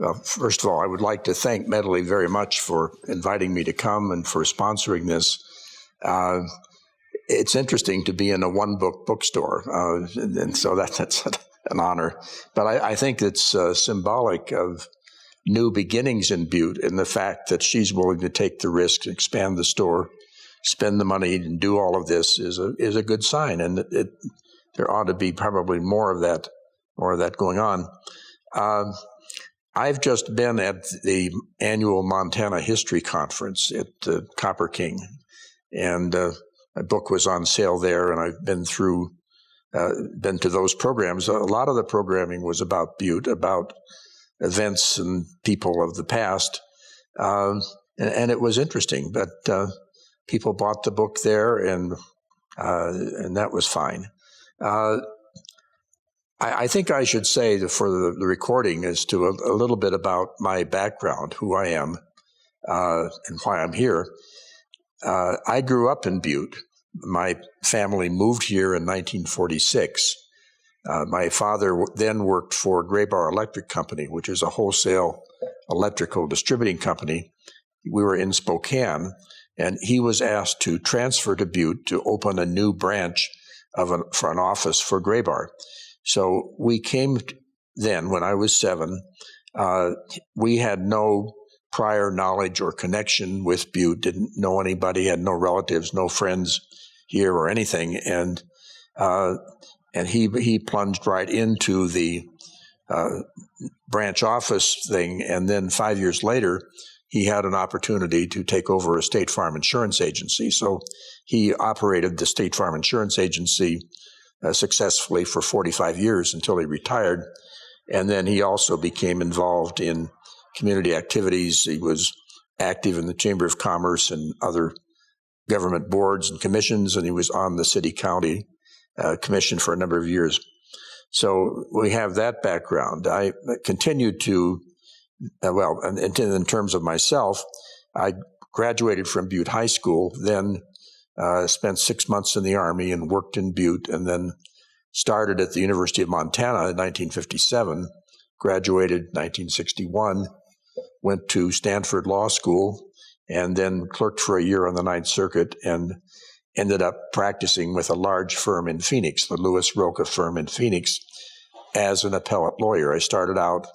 Well, first of all, I would like to thank Medley very much for inviting me to come and for sponsoring this. It's interesting to be in a one-book bookstore, and so that's an honor. But I think it's symbolic of new beginnings in Butte, and the fact that she's willing to take the risk, expand the store, spend the money, and do all of this is a good sign. And there ought to be probably more of that going on. I've just been at the annual Montana History Conference at Copper King, and my book was on sale there, and I've been to those programs. A lot of the programming was about Butte, about events and people of the past, and it was interesting. But people bought the book there, and that was fine. I think I should say that for the recording as to a little bit about my background, who I am, and why I'm here. I grew up in Butte. My family moved here in 1946. My father then worked for Graybar Electric Company, which is a wholesale electrical distributing company. We were in Spokane, and he was asked to transfer to Butte to open a new branch for an office for Graybar. So we came then when I was 7. We had no prior knowledge or connection with Butte, didn't know anybody, had no relatives, no friends here or anything. And he plunged right into the branch office thing. And then 5 years later, he had an opportunity to take over a State Farm Insurance Agency. So he operated the State Farm Insurance Agency successfully for 45 years until he retired. And then he also became involved in community activities. He was active in the Chamber of Commerce and other government boards and commissions, and he was on the city-county commission for a number of years. So we have that background. I continued to, in terms of myself, I graduated from Butte High School, then spent 6 months in the Army and worked in Butte, and then started at the University of Montana in 1957, graduated 1961, went to Stanford Law School, and then clerked for a year on the Ninth Circuit, and ended up practicing with a large firm in Phoenix, the Lewis Roca firm in Phoenix, as an appellate lawyer. I started out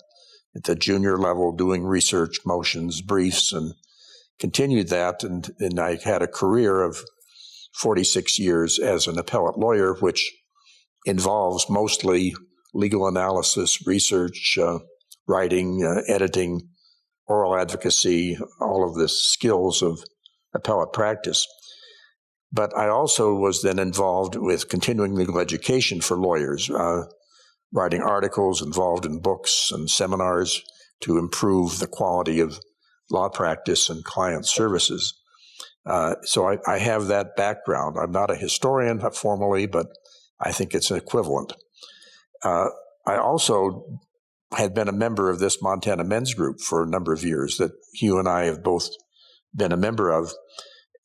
at the junior level doing research, motions, briefs, and continued that, and I had a career of 46 years as an appellate lawyer, which involves mostly legal analysis, research, writing, editing, oral advocacy, all of the skills of appellate practice. But I also was then involved with continuing legal education for lawyers, writing articles, involved in books and seminars to improve the quality of law practice and client services. So I have that background. I'm not a historian formally, but I think it's an equivalent. I also had been a member of this Montana Men's Group for a number of years that Hugh and I have both been a member of.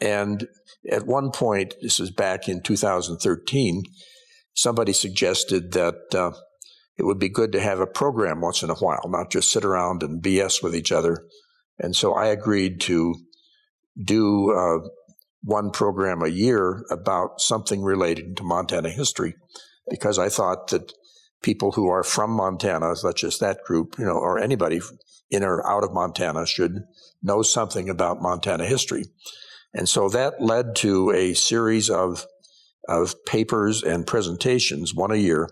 And at one point, this is back in 2013, somebody suggested that it would be good to have a program once in a while, not just sit around and BS with each other. And so I agreed to do one program a year about something related to Montana history, because I thought that people who are from Montana, such as that group, or anybody in or out of Montana, should know something about Montana history. And so that led to a series of papers and presentations, one a year,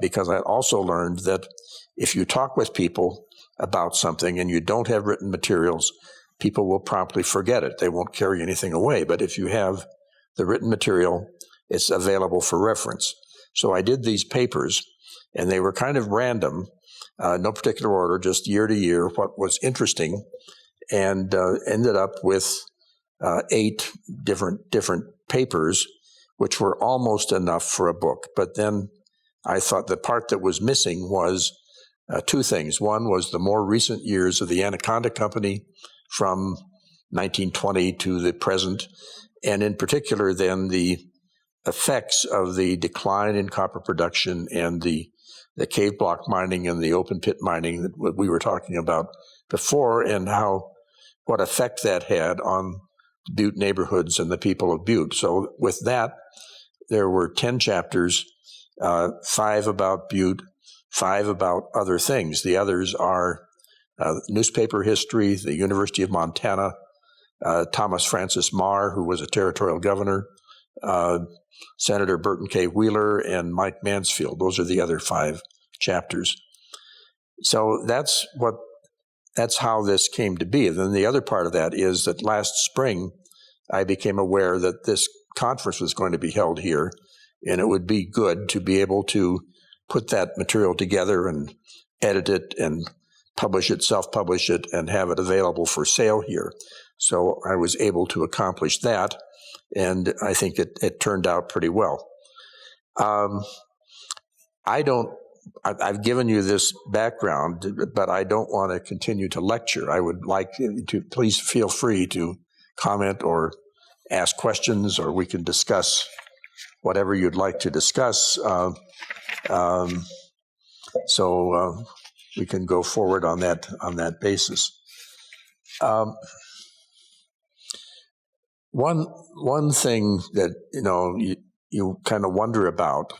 because I also learned that if you talk with people about something and you don't have written materials, people will promptly forget it. They won't carry anything away. But if you have the written material, it's available for reference. So I did these papers, and they were kind of random, no particular order, just year to year, what was interesting, and ended up with 8 different papers, which were almost enough for a book. But then I thought the part that was missing was 2 things. One was the more recent years of the Anaconda Company from 1920 to the present, and in particular then the effects of the decline in copper production and the the cave block mining and the open pit mining that we were talking about before, and what effect that had on Butte neighborhoods and the people of Butte. So with that, there were 10 chapters, 5 about Butte, 5 about other things. The others are newspaper history, the University of Montana, Thomas Francis Meagher, who was a territorial governor, Senator Burton K. Wheeler, and Mike Mansfield. Those are the other 5 chapters. So that's how this came to be. And then the other part of that is that last spring, I became aware that this conference was going to be held here, and it would be good to be able to put that material together and edit it and publish it, self-publish it, and have it available for sale here. So I was able to accomplish that, and I think it turned out pretty well. I've given you this background, but I don't want to continue to lecture. I would like to please feel free to comment or ask questions, or we can discuss whatever you'd like to discuss. So we can go forward on that basis. One thing that you kind of wonder about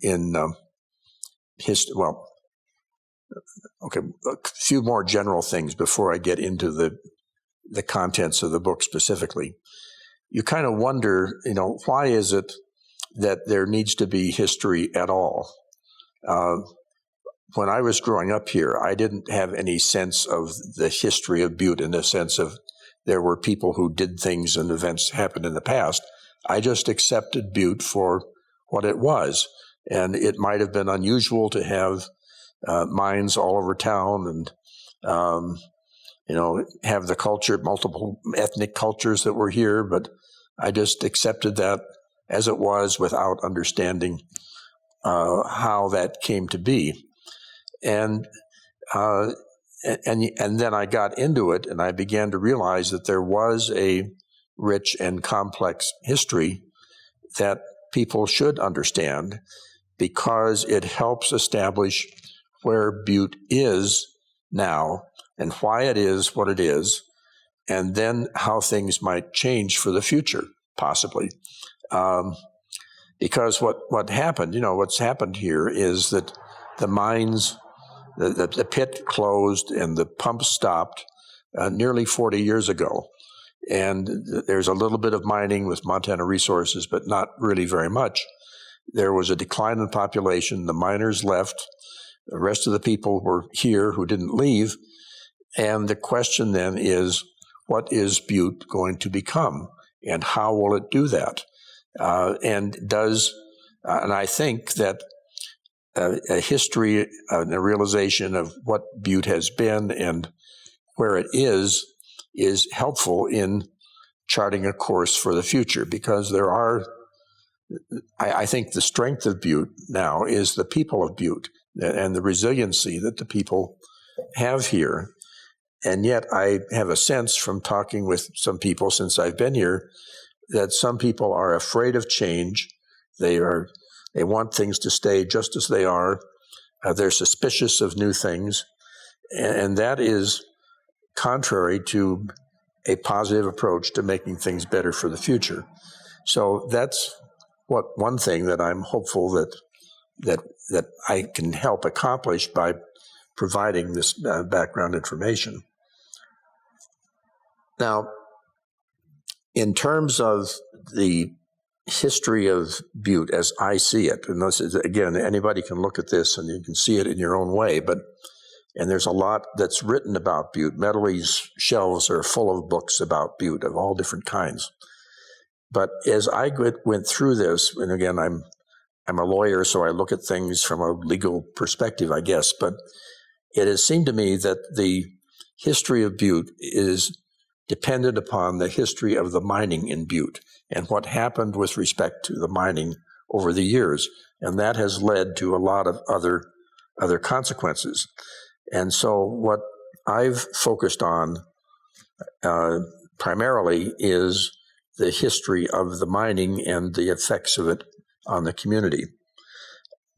in history. Well, okay, a few more general things before I get into the contents of the book specifically. You kind of wonder, why is it that there needs to be history at all? When I was growing up here, I didn't have any sense of the history of Butte in the sense of there were people who did things and events happened in the past. I just accepted Butte for what it was. And it might have been unusual to have mines all over town and, have the culture, multiple ethnic cultures that were here, but I just accepted that as it was without understanding how that came to be. And then I got into it, and I began to realize that there was a rich and complex history that people should understand, because it helps establish where Butte is now and why it is what it is, and then how things might change for the future, possibly. Because what happened, what's happened here is that the mines, the pit closed and the pumps stopped nearly 40 years ago. And there's a little bit of mining with Montana Resources, but not really very much. There was a decline in population. The miners left. The rest of the people were here who didn't leave. And the question then is, what is Butte going to become? And how will it do that? And I think that a history and a realization of what Butte has been and where it is helpful in charting a course for the future, because I think the strength of Butte now is the people of Butte and the resiliency that the people have here. And yet I have a sense from talking with some people since I've been here that some people are afraid of change. They want things to stay just as they are. They're suspicious of new things. And that is contrary to a positive approach to making things better for the future. So that's one thing that I'm hopeful that I can help accomplish by providing this background information. Now, in terms of the history of Butte as I see it, and this is, again, anybody can look at this and you can see it in your own way, and there's a lot that's written about Butte. Medley's shelves are full of books about Butte of all different kinds. But as I went through this, and again, I'm a lawyer, so I look at things from a legal perspective, I guess, but it has seemed to me that the history of Butte is dependent upon the history of the mining in Butte and what happened with respect to the mining over the years. And that has led to a lot of other consequences. And so what I've focused on primarily is the history of the mining and the effects of it on the community.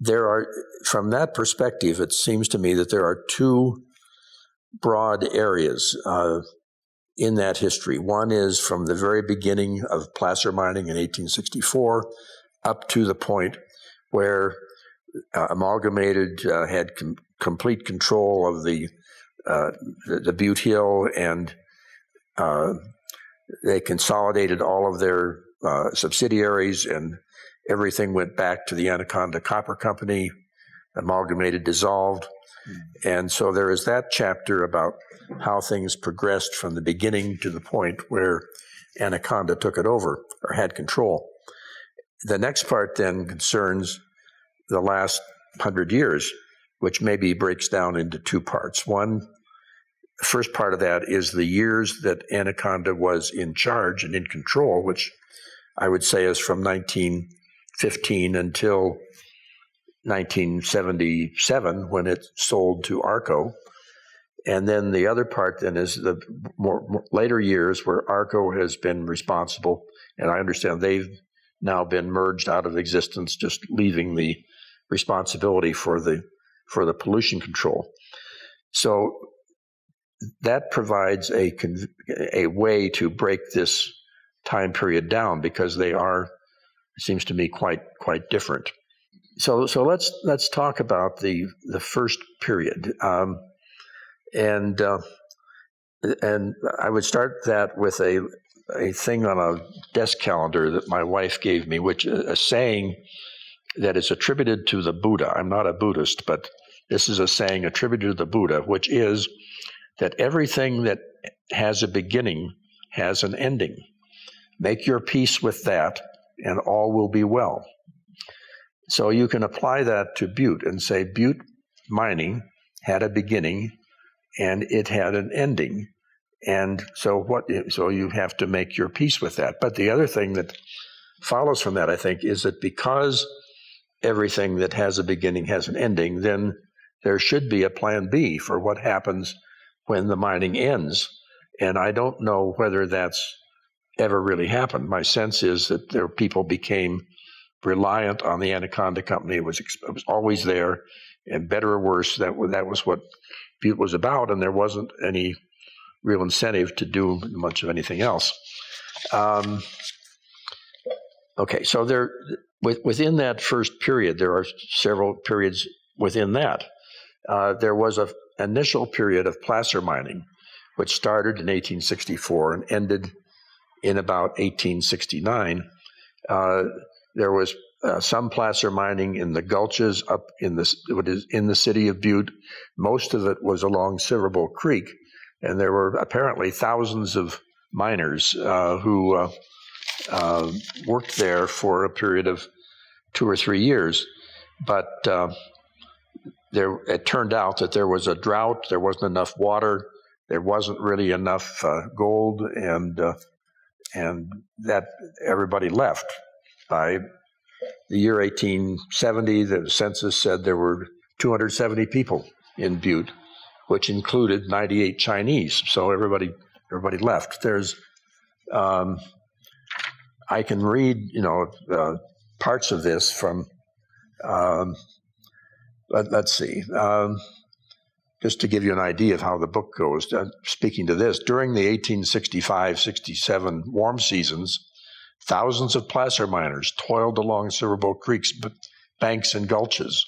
there are, from that perspective, it seems to me that there are two broad areas in that history. One is from the very beginning of placer mining in 1864 up to the point where Amalgamated had complete control of the Butte Hill, and they consolidated all of their subsidiaries, and everything went back to the Anaconda Copper Company. Amalgamated dissolved. And so there is that chapter about how things progressed from the beginning to the point where Anaconda took it over or had control. The next part then concerns the last 100 years, which maybe breaks down into two parts. One, the first part of that is the years that Anaconda was in charge and in control, which I would say is from 1915 until 1977, when it sold to Arco. And then the other part then is the more later years where Arco has been responsible, and I understand they've now been merged out of existence, just leaving the responsibility for the pollution control. So that provides a way to break this time period down, because they are, it seems to me, quite different. So let's talk about the first period, and I would start that with a thing on a desk calendar that my wife gave me, which is a saying that is attributed to the Buddha. I'm not a Buddhist, but this is a saying attributed to the Buddha, which is that everything that has a beginning has an ending. Make your peace with that, and all will be well. So you can apply that to Butte and say Butte mining had a beginning and it had an ending. And so you have to make your peace with that. But the other thing that follows from that, I think, is that because everything that has a beginning has an ending, then there should be a plan B for what happens when the mining ends. And I don't know whether that's ever really happened. My sense is that people became reliant on the Anaconda Company. It was always there, and better or worse, that was what Butte was about, and there wasn't any real incentive to do much of anything else. Okay, so within that first period, there are several periods within that. There was an initial period of placer mining, which started in 1864 and ended in about 1869. There was some placer mining in the gulches up in the city of Butte. Most of it was along Silver Creek, and there were apparently thousands of miners who worked there for a period of 2 or 3 years. But it turned out that there was a drought, there wasn't enough water, there wasn't really enough gold, and that everybody left. By the year 1870, the census said there were 270 people in Butte, which included 98 Chinese. So everybody left. There's, I can read, parts of this from. Let's see. Just to give you an idea of how the book goes, speaking to this, during the 1865-67 warm seasons, thousands of placer miners toiled along Silver Creek's banks and gulches.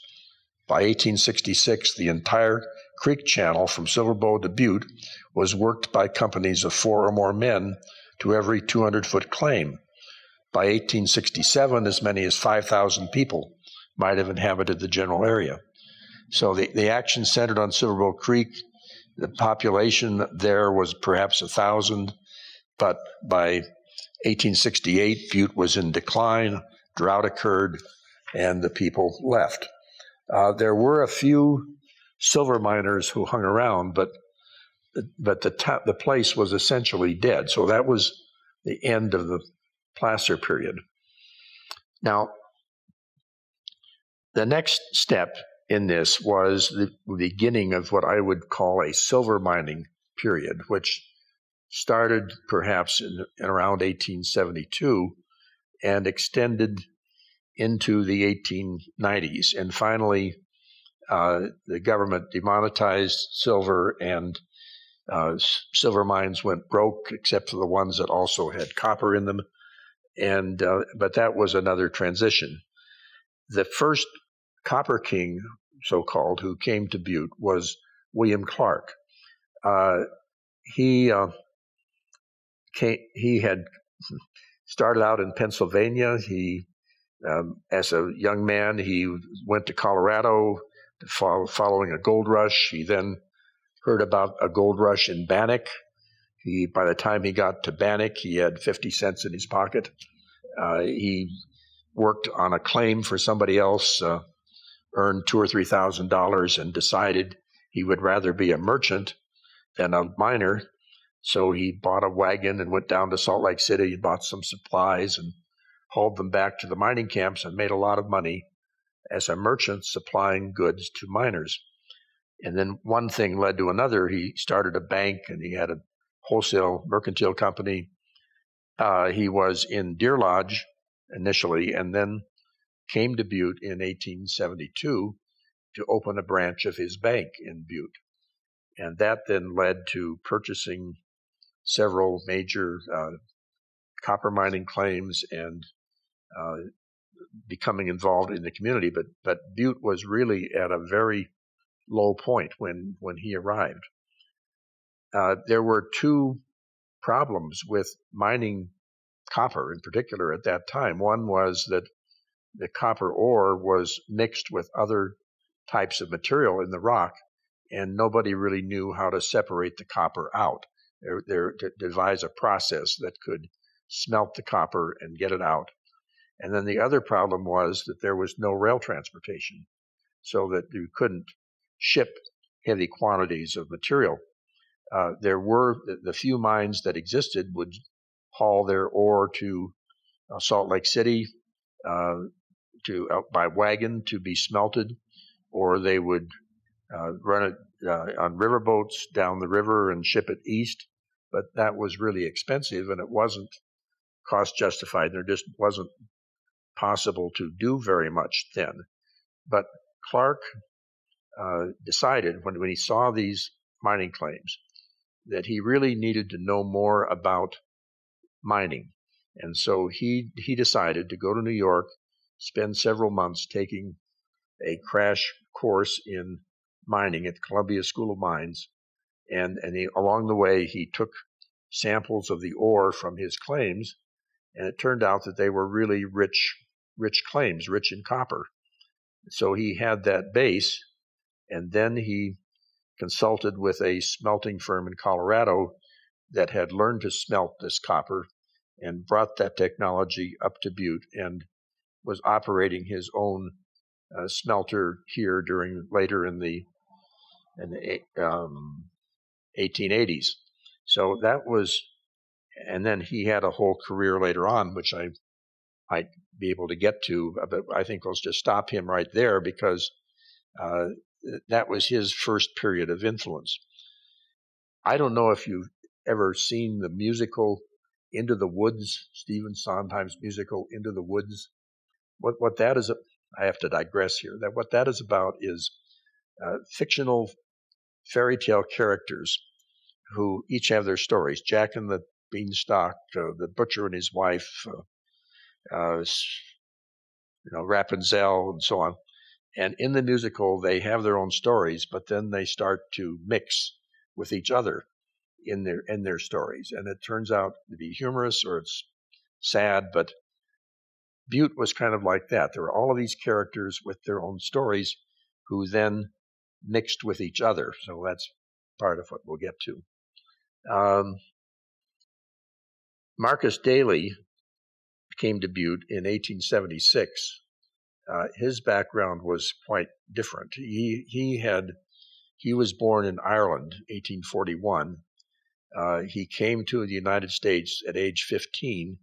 By 1866, the entire creek channel from Silver to Butte was worked by companies of 4 or more men to every 200-foot claim. By 1867, as many as 5,000 people might have inhabited the general area. So the action centered on Silver Creek. The population there was perhaps 1,000, but by 1868, Butte was in decline, drought occurred, and the people left. There were a few silver miners who hung around, but the place was essentially dead. So that was the end of the placer period. Now, the next step in this was the beginning of what I would call a silver mining period, which started perhaps in around 1872 and extended into the 1890s. And finally, the government demonetized silver, and silver mines went broke, except for the ones that also had copper in them. And but that was another transition. The first copper king, so-called, who came to Butte was William Clark. He had started out in Pennsylvania. He, as a young man, he went to Colorado following a gold rush. He then heard about a gold rush in Bannack. By the time he got to Bannack, he had 50 cents in his pocket. He worked on a claim for somebody else, earned $2,000 or $3,000, and decided he would rather be a merchant than a miner. So he bought a wagon and went down to Salt Lake City and bought some supplies and hauled them back to the mining camps and made a lot of money as a merchant supplying goods to miners. And then one thing led to another. He started a bank, and he had a wholesale mercantile company. He was in Deer Lodge initially, and then came to Butte in 1872 to open a branch of his bank in Butte. And that then led to purchasing several major copper mining claims and becoming involved in the community. But Butte was really at a very low point when he arrived. There were two problems with mining copper in particular at that time. One was that the copper ore was mixed with other types of material in the rock, and nobody really knew how to separate the copper out. To devise a process that could smelt the copper and get it out. And then the other problem was that there was no rail transportation, so that you couldn't ship heavy quantities of material. There were the few mines that existed would haul their ore to Salt Lake City by wagon to be smelted, or they would run it on riverboats down the river and ship it east. But that was really expensive, and it wasn't cost justified. There just wasn't possible to do very much then. But Clark decided when he saw these mining claims that he really needed to know more about mining. And so he decided to go to New York, spend several months taking a crash course in mining at the Columbia School of Mines. And along the way, he took samples of the ore from his claims, and it turned out that they were really rich claims, rich in copper. So he had that base, and then he consulted with a smelting firm in Colorado that had learned to smelt this copper and brought that technology up to Butte and was operating his own smelter here later in the 1880s. So that was, and then he had a whole career later on, which I might be able to get to, but I think let's just stop him right there because that was his first period of influence. I don't know if you've ever seen the musical Into the Woods, Stephen Sondheim's musical Into the Woods. What that is, I have to digress here. What that is about is fictional fairy tale characters who each have their stories. Jack and the Beanstalk, the butcher and his wife, Rapunzel, and so on. And in the musical, they have their own stories, but then they start to mix with each other in their stories, and it turns out to be humorous or it's sad. But Butte was kind of like that. There were all of these characters with their own stories who then mixed with each other. So that's part of what we'll get to. Marcus Daly came to Butte in 1876. His background was quite different. He was born in Ireland, 1841. He came to the United States at age 15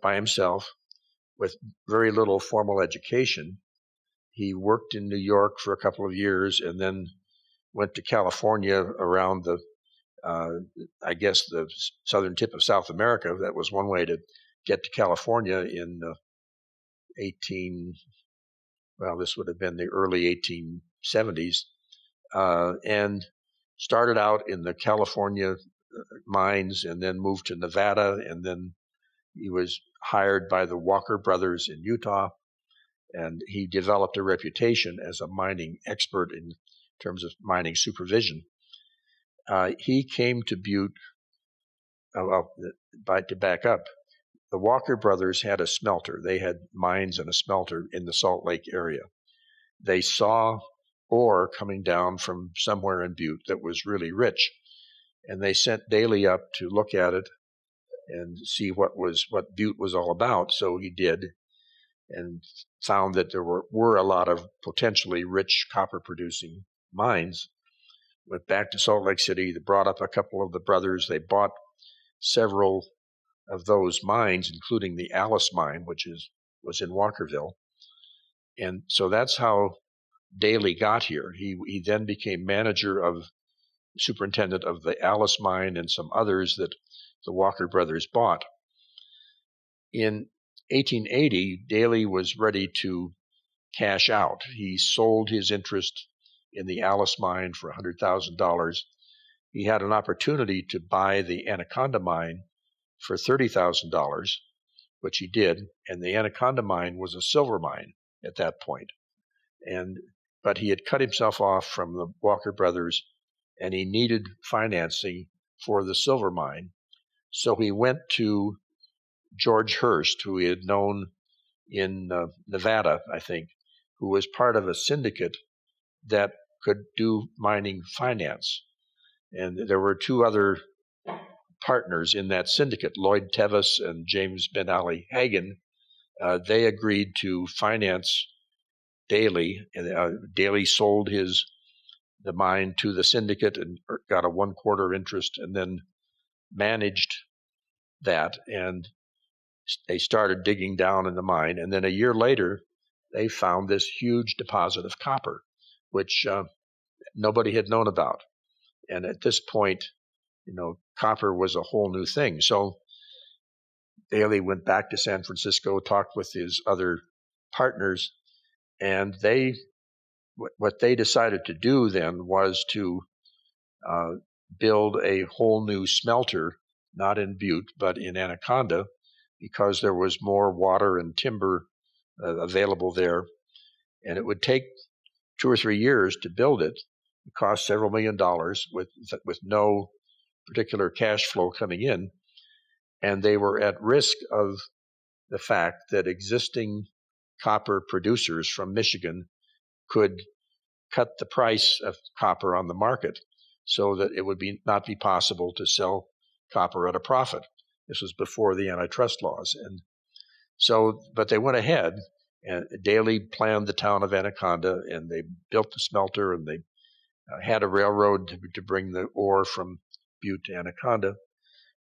by himself with very little formal education. He worked in New York for a couple of years and then went to California around the southern tip of South America. That was one way to get to California in this would have been the early 1870s, and started out in the California mines and then moved to Nevada, and then he was hired by the Walker brothers in Utah, and he developed a reputation as a mining expert in terms of mining supervision. He came to Butte, to back up, the Walker brothers had a smelter. They had mines and a smelter in the Salt Lake area. They saw ore coming down from somewhere in Butte that was really rich, and they sent Daly up to look at it and see what Butte was all about. So he did, and found that there were a lot of potentially rich copper-producing mines. Went back to Salt Lake City. They brought up a couple of the brothers. They bought several of those mines, including the Alice mine, which was in Walkerville. And so that's how Daly got here. He then became superintendent of the Alice mine and some others that the Walker brothers bought. In 1880, Daly was ready to cash out. He sold his interest in the Alice mine for $100,000. He had an opportunity to buy the Anaconda mine for $30,000, which he did, and the Anaconda mine was a silver mine at that point. But he had cut himself off from the Walker brothers, and he needed financing for the silver mine. So he went to George Hurst, who he had known in Nevada, I think, who was part of a syndicate that could do mining finance. And there were two other partners in that syndicate, Lloyd Tevis and James Ben Ali Hagan. They agreed to finance Daly. Daly sold the mine to the syndicate and got a 1/4 interest, and then managed that. And they started digging down in the mine. And then a year later, they found this huge deposit of copper, which nobody had known about. And at this point, copper was a whole new thing. So Daly went back to San Francisco, talked with his other partners, and what they decided to do then was to build a whole new smelter, not in Butte, but in Anaconda, because there was more water and timber available there. And it would take 2 or 3 years to build it. It cost several $1 million with no particular cash flow coming in. And they were at risk of the fact that existing copper producers from Michigan could cut the price of copper on the market so that it would not be possible to sell copper at a profit. This was before the antitrust laws. And so, but they went ahead, and Daly planned the town of Anaconda, and they built the smelter, and they had a railroad to bring the ore from Butte to Anaconda,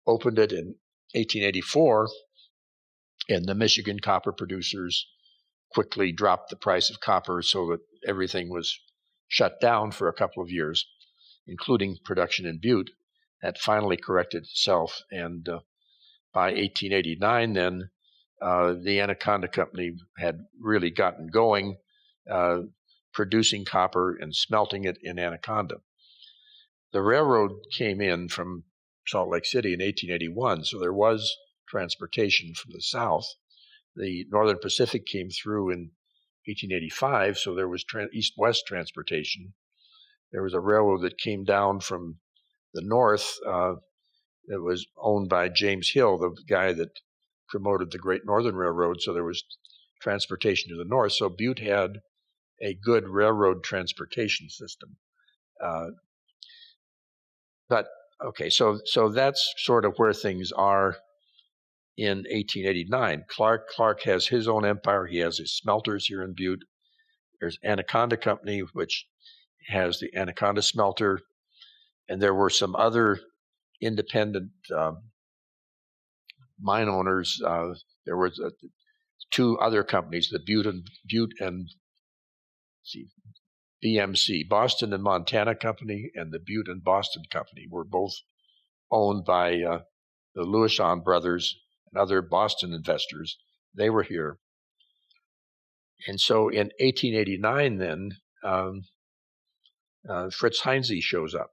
opened it in 1884, and the Michigan copper producers quickly dropped the price of copper so that everything was shut down for a couple of years, including production in Butte. That finally corrected itself, and by 1889 then, the Anaconda Company had really gotten going, producing copper and smelting it in Anaconda. The railroad came in from Salt Lake City in 1881, so there was transportation from the south. The Northern Pacific came through in 1885, so there was east-west transportation. There was a railroad that came down from the north that was owned by James Hill, the guy that promoted the Great Northern Railroad, so there was transportation to the north. So Butte had a good railroad transportation system. So that's sort of where things are in 1889. Clark has his own empire. He has his smelters here in Butte. There's Anaconda Company, which has the Anaconda smelter, and there were some other independent mine owners. There were 2 other companies, the Butte and BMC, Boston and Montana Company, and the Butte and Boston Company were both owned by the Louison brothers and other Boston investors. They were here. And so in 1889, then Fritz Heinze shows up.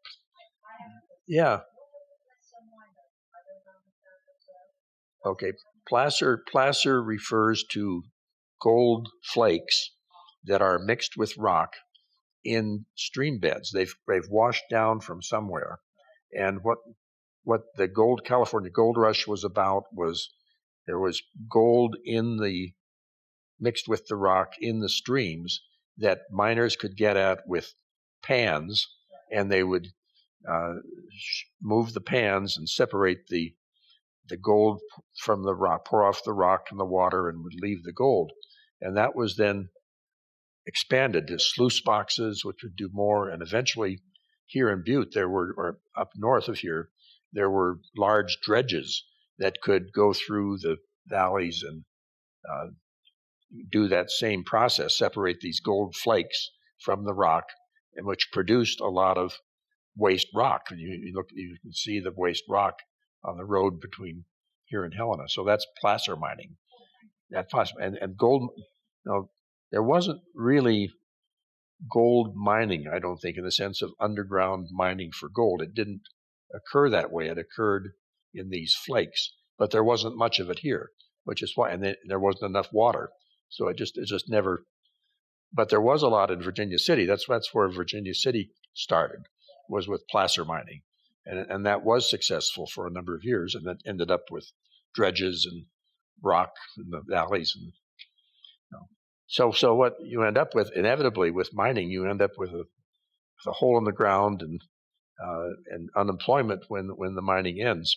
Yeah. Okay. Placer refers to gold flakes that are mixed with rock in stream beds. They've washed down from somewhere, and what the California gold rush was about was there was gold mixed with the rock in the streams that miners could get at with pans, and they would move the pans and separate the gold from the rock, pour off the rock and the water, and would leave the gold. And that was then expanded to sluice boxes, which would do more. And eventually, here in Butte, or up north of here, there were large dredges that could go through the valleys and do that same process, separate these gold flakes from the rock, and which produced a lot of waste rock. You can see the waste rock on the road between here and Helena. So that's placer mining. And gold. There wasn't really gold mining, I don't think, in the sense of underground mining for gold. It didn't occur that way. It occurred in these flakes, but there wasn't much of it here, which is why. And then there wasn't enough water, so it just never. But there was a lot in Virginia City. That's where Virginia City started, was with placer mining, and that was successful for a number of years, and that ended up with dredges and rock in the valleys and. So what you end up with, inevitably, with mining, you end up with a hole in the ground and unemployment when the mining ends.